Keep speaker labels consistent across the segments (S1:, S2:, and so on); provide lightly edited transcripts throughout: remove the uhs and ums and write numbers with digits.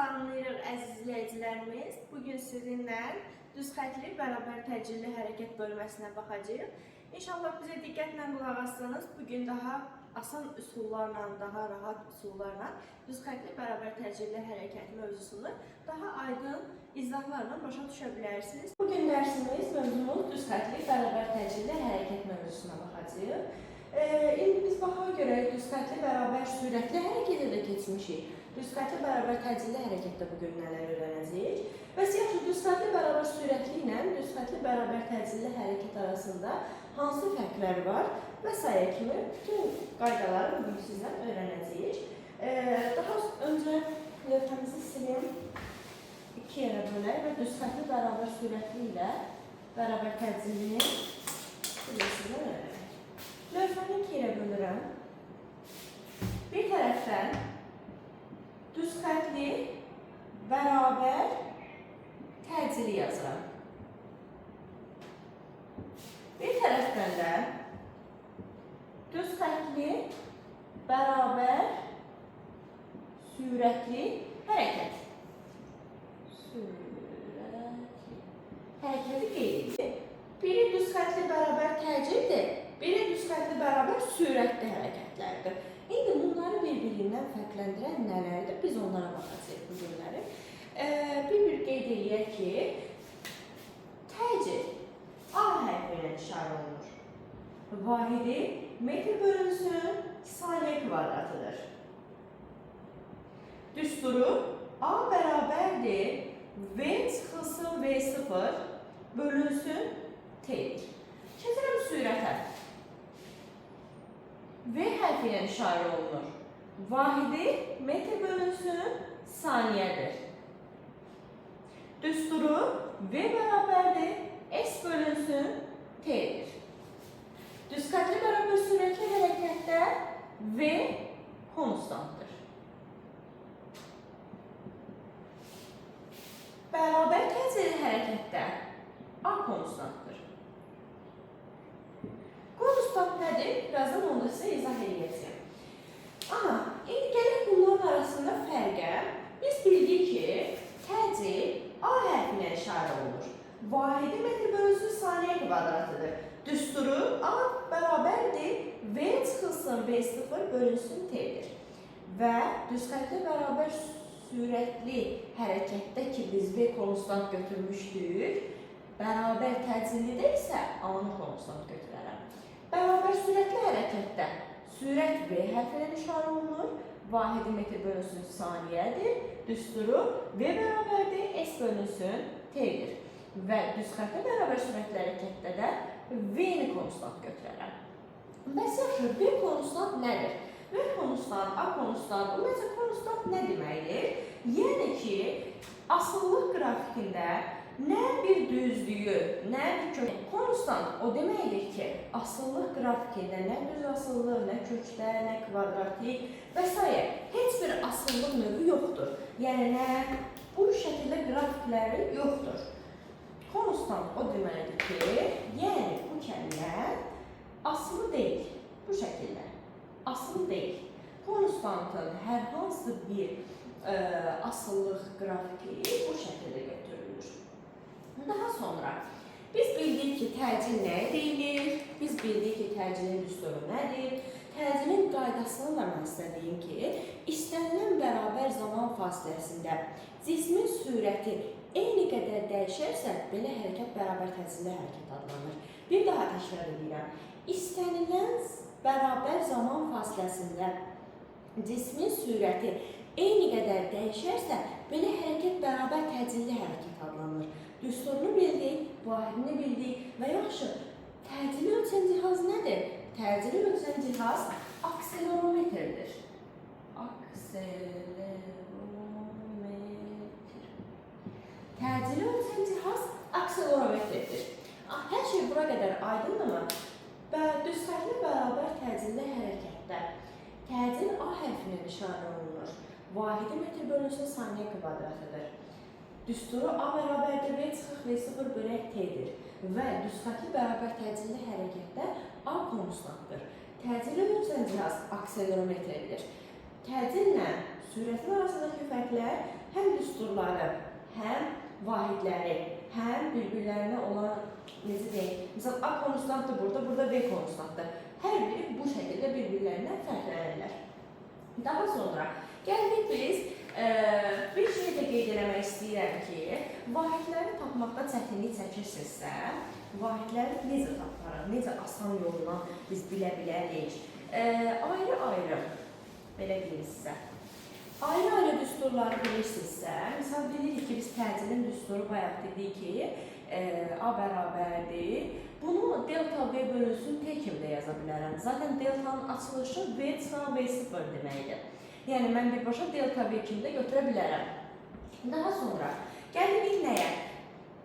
S1: salamlayırıq əziz izləyicilərimiz. Bugün sizinlə düz xətli bərabər təcilli hərəkət bölməsinə baxacağıq. İnşallah bizə diqqətlə qulaq assınız. Bugün daha asan üsullarla, daha rahat üsullarla düz xətli bərabər təcilli hərəkət mövzusunu daha aydın izahlarla başa düşə bilərsiniz. Bugün dərsimiz mövzumuz düz xətli bərabər təcilli hərəkət mövzusuna baxacağıq. İndi biz baxağa görə düz xətli bərabər sürətli hərəkətə də keçmişik. Düz xətli bərabər təcilli hərəkətdə bugün nələr öyrənəcəyik? Bəs yaxşı, düz xətli bərabər sürətli ilə düz xətli bərabər təcilli hərəkət arasında hansı fərqlər var və s. kimi bütün qaydaları bugün sizdən öyrənəcəyik. Daha öncə lövhəmizi silin, iki yerə bölək və düz xətli bərabər sürətli ilə bərabər təcillini sizdən öyrənək. Lövhəni iki yerə bölürəm. Bir tərəfdən düz xətli bərabər təcili yazıram. Bir tərəfdən də düz xətli bərabər sürətli hərəkət. Hərəkəti qeyd edilir. Biri düz xətli bərabər təcildir, biri düz xətli bərabər sürətli hərəkətlərdir. İndi bunları bir-birindən fərqləndirən nələrdir? Biz onlara baxacağıq bu günləri. Bir qeyd edək ki, təcil A hərfi ilə işarə olunur. Vahidi metr bölünsün saniyə kvadratıdır. Düsturu A bərabərdir V çıxılsın V0 bölünsün T'dir. Keçirəm sürətə. V hərfi ilə işarə olunur. Vahidi metr bölünsün saniyədir. Düsturu V bərabərdir S bölünsün T'dir. Düz xətli bərabər sürətli hərəkətdə V konstantdır. Bərabər təcili hərəkətdə A konstantdır. Konstant nədir? Birazdan onu sizə izah edəcəyəm. Amma indi gələk bunların arasında fərqə. Biz bildik ki, təcil A hərfi ilə işarə olunur. Vahidi metr bölünsün saniyə kvadratıdır. Düsturu A bərabərdir V çıxılsın V0 bölünsün T'dir. Və düz xətli bərabər sürətli hərəkətdə ki, biz V konstant götürmüşdük, bərabər təcillidə isə A-nı konstant götürərəm. Bərabər sürətli hərəkətdə sürət V hərfi ilə işarə olunur. Vahidi metr bölünsün saniyədir. Düsturu V bərabərdir S bölünsün T'dir. Və düz xətli bərabər sürətli hərəkətdə də V-ni konstant götürərəm. Bəs yaxşı, V konstant nədir? V konstant, A konstant, ümumiyyətlə konstant nə deməkdir? Yəni ki, asıllıq qrafikində nə bir düzlüyü, nə bir kök. Konstant o deməkdir ki, asıllıq qrafikində nə düz asıllıq, nə kökdə, nə kvadratik və s. heç bir asıllıq növü yoxdur. Yəni nə bu şəkildə grafikləri yoxdur. Konstant o deməkdir ki, yəni bu kəlmə asılı deyil. Bu şəkildə asılı deyil. Konstantın hər hansı bir asıllıq qrafiki bu şəkildə götürülür. Daha sonra biz bildik ki, təcil nəyə deyilir? Biz bildik ki, təcilin düsturu nədir? Təcilin qaydasını da mən sizə deyim ki, istənilən bərabər zaman fasiləsində cismin sürəti eyni qədər dəyişərsə, belə hərəkət bərabər təcilli hərəkət adlanır. Bir daha təkrar edirəm. İstənilən bərabər zaman fasiləsində cismin sürəti eyni qədər dəyişərsə, belə hərəkət bərabər təcilli hərəkət adlanır. Düsturunu bildik, vahidini bildik və yaxşı, təcili ölçən cihaz nədir? Təcili ölçən cihaz akselerometrdir. Təcili ölçən cihaz akselerometrdir. Hər şey bura qədər aydındırmı? Düz xətli bərabər təcilli hərəkətdə təcil A hərfinə işarə olunur. Vahidi metr bölünsün saniyə kvadratıdır. Düsturu A bərabərdir V çıxıq V0 bölək T'dir. Və düz xətli bərabər təcilli hərəkətdə A konstantdır. Təcili ölçən cihaz akselerometrdir. Təcillə sürətin arasındakı fərqlər həm düsturları, həm vahidləri, həm bir-birlərinə olan, necə deyək, məsələn, A konstantdır burada, burada V konstantdır. Hər biri bu şəkildə bir-birlərindən fərqlənirlər. Daha sonra gəldik biz bir şey də qeyd eləmək istəyirəm ki, vahidləri tapmaqda çətinlik çəkirsinizsə, vahidləri necə taparıq, necə asan yolla biz bilə bilərik. Ayrı-ayrı, belə deyim sizə. Ayrı-ayrı düsturları bilirsinizsə, misal bilirik ki, biz təcilin düsturu bayaq dedik ki, A bərabərdir. Bunu delta V bölünsün T kimi də yaza bilərəm. Zaten deltanın açılışı V çıxan V0 deməkdir. Yəni, mən birbaşa delta V kimi də götürə bilərəm. Daha sonra, gəlirik nəyə?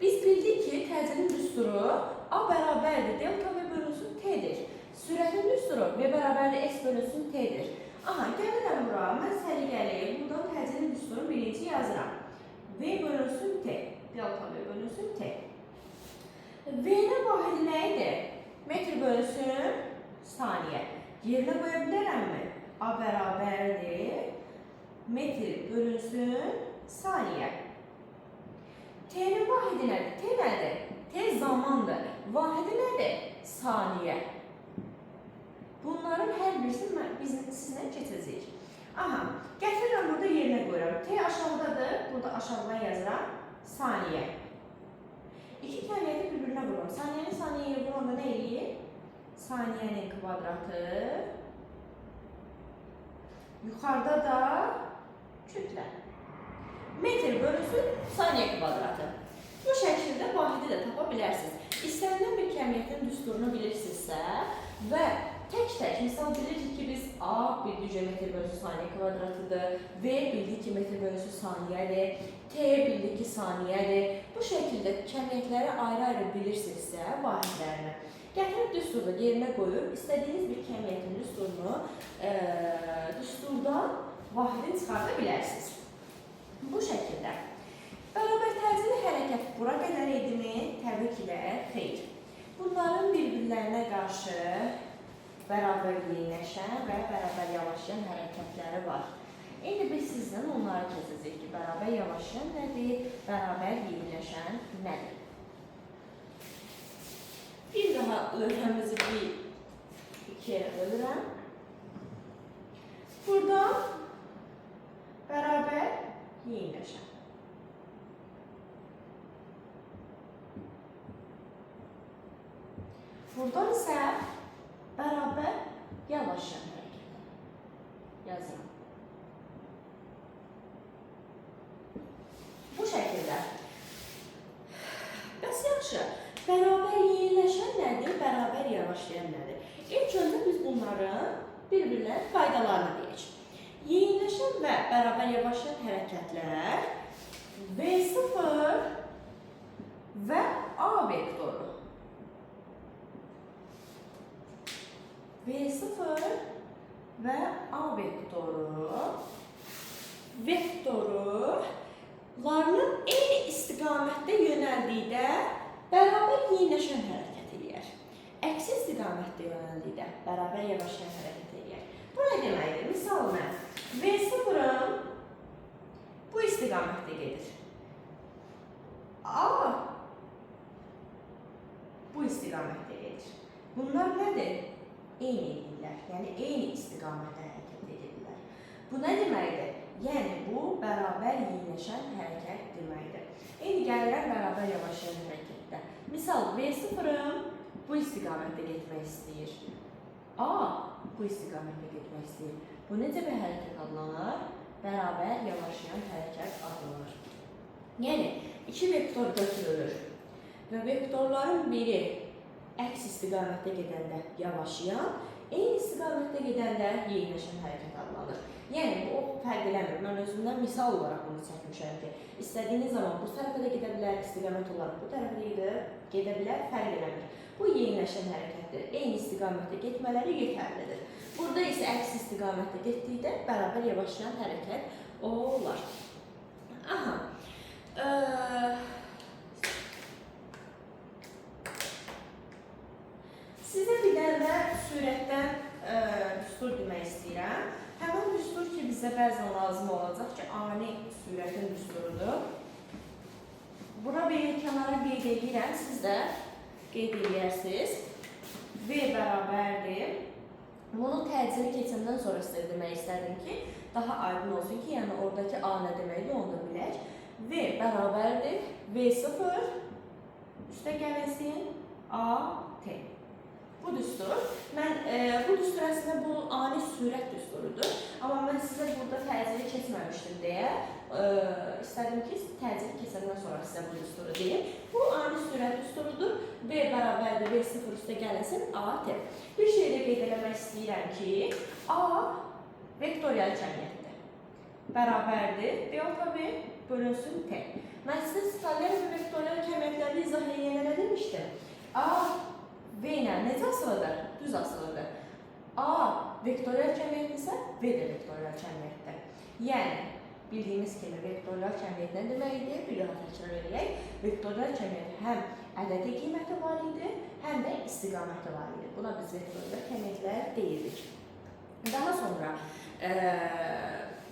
S1: Biz bildik ki, təcilin düsturu A bərabərdir, delta V bölünsün T'dir. Sürətin düsturu V bərabərdir, S bölünsün T'dir. Aha, gəlirəm bura, mən səliqəli, buradan təcilin düsturunu birinci yazıram. V bölünsün T, delta V bölünsün T. V-nin vahidi nə idi? Metr bölünsün saniyə. Yerinə qoya bilərəmmi? A bərabərdir, metr bölünsün saniyə. T-nin vahidi nədir? T nədir? T zamandır. Vahidi nədir? Saniyə. Bunların hər birisini biz sizinlə keçəcəyik. Aha, gətirirəm burada yerinə qoyuram. T aşağıdadır, burada aşağıdan yazıram saniyə. İki kəmiyyəti bir-birinə vururam. Saniyəni saniyəyə vuranda nə eləyir? Saniyənin kvadratı. Yuxarıda da kütlə. Metr bölünsün saniyə kvadratı. Bu şəkildə vahidi də tapa bilərsiniz. İstənilən bir kəmiyyətin düsturunu bilirsinizsə və tək-tək, misal bilirik ki, biz A bildik metr bölünsün saniyə kvadratıdır, V bildik ki, metr bölünsün saniyədir, T bildik ki, saniyədir. Bu şəkildə kəmiyyətləri ayrı-ayrı bilirsinizsə, vahidlərini gətirib düsturda yerinə qoyub, istədiyiniz bir kəmiyyətin düsturunu düsturdan vahidini çıxarda bilərsiniz. Bu şəkildə. Bərabər təcili hərəkət bura qədər edimi? Təbii ki də xeyr. Bunların bir-birlərinə qarşı bərabər yeniləşən və bərabər yavaşlayan hərəkətləri var. İndi biz sizlə onları keçəcəyik ki, bərabər yavaşlayan nədir, bərabər yeniləşən nədir? Bir daha lövhəmizi iki yerə bölürəm. Burada bərabər yeniləşən. Buradan isə bərabər yavaşlayan hərəkət yazıram. Bu şəkildə. Bəs yaxşı, bərabər yeniləşən nədir, bərabər yavaşlayan nədir? İlk öncə biz bunların bir-birlərin faydalarını deyək. Yeniləşən və bərabər yavaşlayan hərəkətlər V0 və A vektoru. V0 və A vektorlarının eyni istiqamətdə yönəldikdə bərabər yeniləşən hərəkət edir. Əksi istiqamətdə yönəldikdə bərabər yavaşlayan hərəkət edir. Bu nə deməkdir? Misal mən V0-ın bu istiqamətdə gedir. A bu istiqamətdə gedir. Bunlar nədir? Eyni edirlər, yəni eyni istiqamətdə hərəkət edirlər. Bu nə deməkdir? Yəni bu bərabər yeniləşən hərəkət deməkdir. İndi gəlirəm bərabər yavaşlayan hərəkətdə. Misal V0-ın bu istiqamətdə getmək istəyir. A bu istiqamətdə getmək istəyir. Bu necə bir hərəkət adlanır? Bərabər yavaşlayan hərəkət adlanır. Yəni iki vektor götürülür və vektorların biri əks istiqamətdə gedəndə yavaşlayan, eyni istiqamətdə gedəndə yeniləşən hərəkət adlanır. Yəni, bu fərq eləmir. Mən özümdən misal olaraq bunu çəkmişəm ki, istədiyiniz zaman bu tərəfə də gedə bilər, istiqamət olaraq bu tərəfə gedə bilər, fərq eləmir. Bu yeniləşən hərəkətdir. Eyni istiqamətdə getmələri yetərlidir. Burada isə əks istiqamətdə getdikdə bərabər yavaşlayan hərəkət olar. Aha. Sizə bir dənə sürətdən düstur demək istəyirəm. Həmin düstur ki, bizə bəzən lazım olur. bunları qeyd edirəm, siz də qeyd edərsiniz. V bərabərdir. Bunu təcili keçəndən sonra sizə demək istədim ki, daha aydın olsun ki, yəni oradakı A nə deməkdir, onu da bilək. V bərabərdir. V0 üstə gəlsin A T. Bu düstur. Mən bu düstur əslində bu ani sürət düsturudur. Amma mən sizə burada təcili keçməmişdim deyə istədim ki, təcili keçəndən sonra sizə bu düsturu deyim. Bu ani sürət düsturudur. V bərabərdir. V0 üstə gəlsin A T. Bir şey də qeyd etmək istəyirəm ki, A vektorial cəmiyyətdir. Bərabərdir. Delta V bölünsün T. Mən sizə skaler və vektorial cəmiyyətləri izah edəndə nə demişdim? A V ilə necə asılıdır? Düz asılıdır. A vektorial cəmiyyət isə V də vektorial cəmiyyətdir. Yəni, bildiyimiz kimi vektorial cəmiyyət nə deməkdir? Bir daha təkrar edək. Vektorial cəmiyyət həm ədədi qiyməti var idi, həm də istiqaməti var idi. Buna biz vektorial cəmiyyətlər deyirik. Daha sonra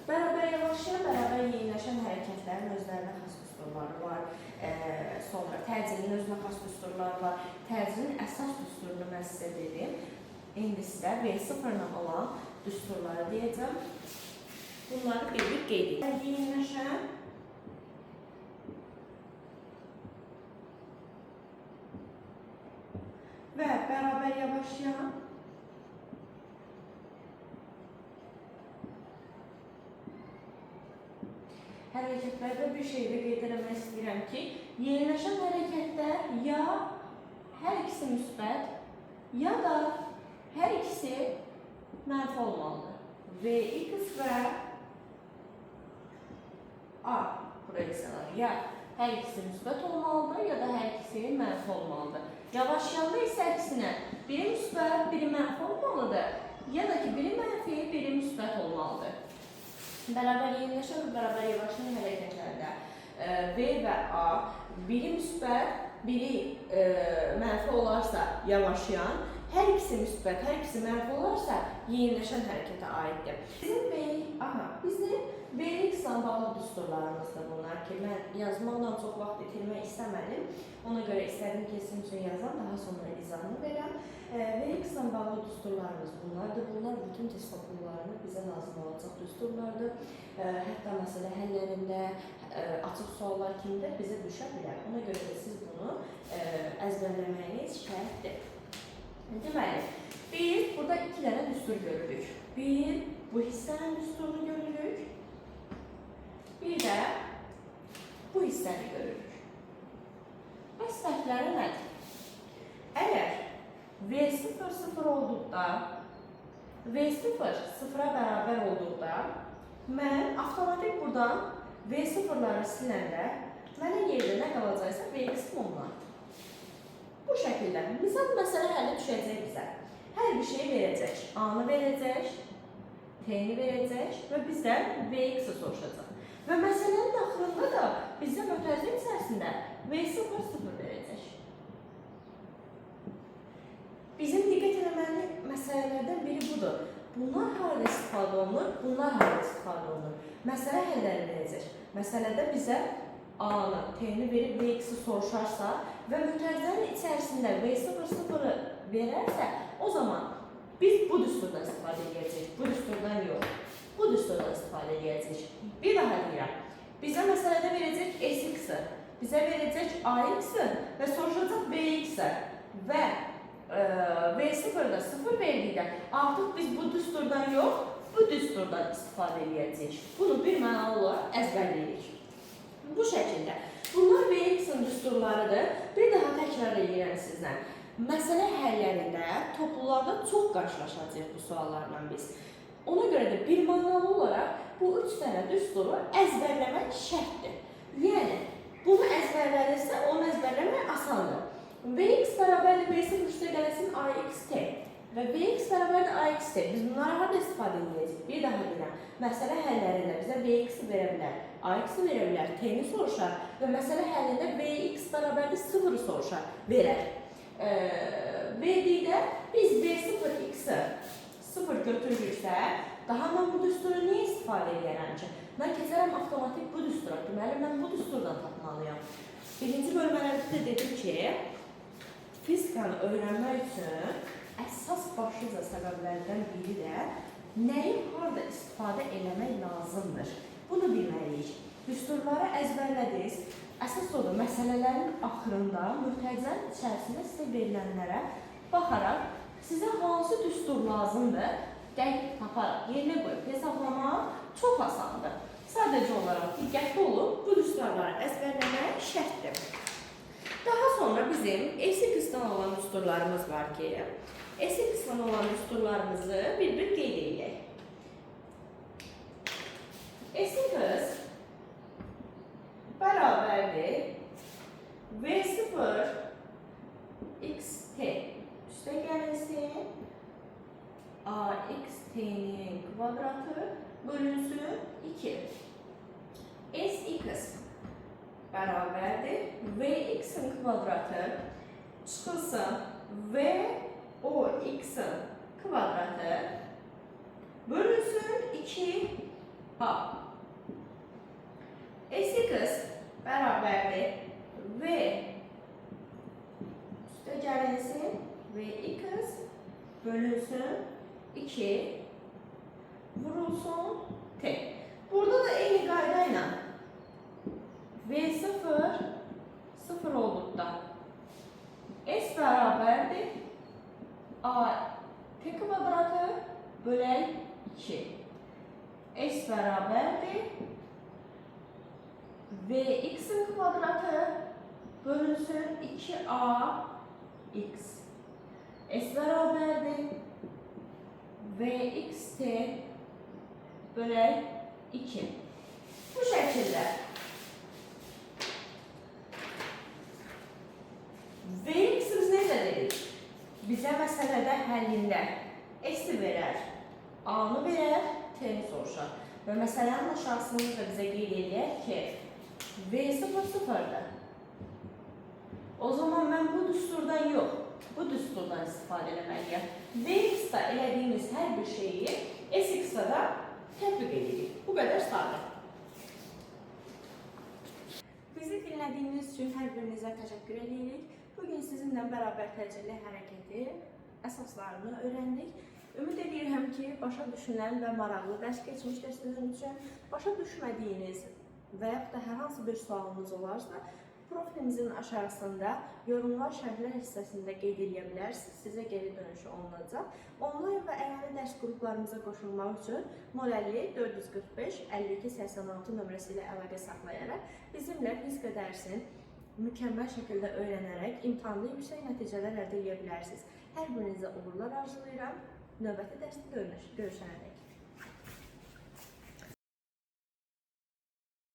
S1: bərabər yavaşlayan, bərabər yeniləşən hərəkətlərin özlərinə xas düsturları var. Sonra təcilin özünə xas düsturları var. Təcilin əsas düsturunu mən sizə dedim. İndi sizə V0 ilə olan düsturları deyəcəm. Bunları bir qeyd edin. Yeniləşən və bərabər yavaşlayan hərəkətlərdə bir şey də qeyd etmək istəyirəm ki, yeniləşən hərəkətlər ya hər ikisi müsbət, ya da hər ikisi mənfi olmalıdır. Vx və A proyeksiyaları ya hər ikisi müsbət olmalıdır, ya da hər ikisi mənfi olmalıdır. Yavaşlayanda isə əksinə biri müsbət, biri mənfi olmalıdır, ya da ki biri mənfi, biri müsbət olmalıdır. Bərabər yeniləşən və bərabər yavaşlayan hərəkətlərdə V və A biri müsbət, biri mənfi olarsa yavaşlayan, hər ikisi müsbət, hər ikisi mənfi olarsa yeniləşən hərəkətə aiddir. Bizim Vx ilə bağlı düsturlarımızdır bunlar ki, mən yazmaqla çox vaxt itirmək istəmədim. Ona görə istədim ki, sizin üçün yazam, daha sonra izahını verəm. Vx ilə bağlı düsturlarımız bunlardır. Bunlar bütün test okullarını bizə lazım olacaq düsturlardır. Hətta məsələ həllərində açıq suallar kimi də bizə düşə bilər. Ona görə də siz bunu əzbərləməyiniz şərtdir. Deməli, biz burada iki dənə düstur görürük. Bir, bu hissənin düsturunu görürük. Bir də bu hissəni görürük. Bəs fərqləri nədir? Əgər V0 0 olduqda, V0 0-a bərabər olduqda, mən avtomatik buradan V0-ları siləndə mənə yerdə nə qalacaqsa Vx onlardır. Bu şəkildə. Misal məsələ həlli düşəcək bizə. Hər bir şey verəcək. A-nı verəcək, T-ni verəcək və bizdən Vx-i soruşacaq. Və məsələnin axırında da bizə mötərizə içərisində V0 0 verəcək. Bizim diqqət etməli məsələlərdən biri budur. Bunlar harada istifadə olunur, bunlar harada istifadə olunur. Məsələ həlləri verəcək. Məsələdə bizə A-nı, T-ni verib Vx-i soruşarsa və mötərizənin içərisində V0 0-ı verərsə, o zaman biz bu düsturdan istifadə edəcəyik. Bu düsturdan yox. Bu düsturdan istifadə edəcəyik. Bir daha deyirəm. Bizə məsələdə verəcək Sx-i, bizə verəcək Ax-i və soruşacaq Bx-i və V0-da 0 verdikdə artıq biz bu düsturdan yox, bu düsturdan istifadə edəcəyik. Bunu bir mənalı olaraq əzbərləyirik. Bu şəkildə. Bunlar Vx-in düsturlarıdır. Bir daha təkrar edirəm sizlə. Məsələ həllərində, toplularda çox qarşılaşacağıq bu suallarla biz. Ona görə də bir mənalı olaraq bu 3 dənə düsturu əzbərləmək şərtdir. Yəni, bunu əzbərlənirsə, onu əzbərləmək asandır. Vx bərabərdir V0 üstə gəlsin Axt və Vx bərabərdir Axt. Biz bunları harada istifadə edəcəyik? Bir daha deyirəm. Məsələ həllərində bizə Vx verə bilər, Ax verə bilər, T-ni soruşar və məsələ həllində Vx bərabərdir 0-ı soruşar, verər. Verdikdə biz V0x-i 0 götürürüksə, daha mən bu düsturu niyə istifadə edərəm ki? Mən keçərəm avtomatik bu düstura. Deməli, mən bu düsturdan tapmalıyam. Birinci bölmələrdə də dedim ki, fizikanı öyrənmək üçün əsas başlıca səbəblərdən biri də nəyi harda istifadə eləmək lazımdır. Bunu bilməliyik. Düsturları əzbərlədiniz. Əsas odur, məsələlərin axırında mühtərizənin içərisində sizə verilənlərə baxaraq sizə hansı düstur lazımdır, dəqiq taparaq yerinə qoyub hesablamaq çox asandır. Sadəcə olaraq diqqətli olub bu düsturları əzbərləmək şərtdir. Daha sonra bizim S-X-dan olan düsturlarımız var ki, S-X-dan olan düsturlarımızı bir-bir qeyd edək. S-X bərabərdir V0 xt üstə gəlsin AXT-nin kvadratı bölünsün 2. S-X bərabərdir Vx-in kvadratı çıxılsın Vox-in kvadratı bölünsün 2a. S-X bərabərdir V üstə gəlinsin Vx bölünsün 2 vurulsun T. Burada da eyni qayda ilə V0 0 olduqda S bərabərdir A T kvadratı bölək 2. S bərabərdir Vx-in kvadratı bölünsün 2ax. S bərabərdir Vxt bölək 2. Bu şəkildə Vx-imiz necə dedik? Bizə məsələdə həllində S-i verər, A-nı verər, T-ni soruşar. Və məsələnin aşağısında da bizə qeyd edək ki, V0 sıfırdır. O zaman mən bu düsturdan yox, bu düsturdan istifadə etməliyəm. Vx-da elədiyimiz hər bir şeyi S-X-da da tətbiq edirik. Bu qədər sadə. Bizi dinlədiyiniz üçün hər birinizə təşəkkür edirik. Bugün sizinlə bərabər təcili hərəkəti əsaslarını öyrəndik. Ümid edirəm ki, başa düşülən və maraqlı dərs keçmişdir sizin üçün. Başa düşmədiyiniz və yaxud da hər hansı bir sualınız olarsa, profilimizin aşağısında yorumlar şərhlər hissəsində qeyd edə bilərsiniz. Sizə geri dönüşü olunacaq. Onlayn və əyani dərs qruplarımıza qoşulmaq üçün 050 445 52 86 nömrəsi ilə əlaqə saxlayaraq bizimlə fizika dərsini mükəmməl şəkildə öyrənərək imtahanda yüksək nəticələr əldə edə bilərsiniz. Hər birinizə uğurlar arzulayıram. Növbəti dərsdə görüşənədək.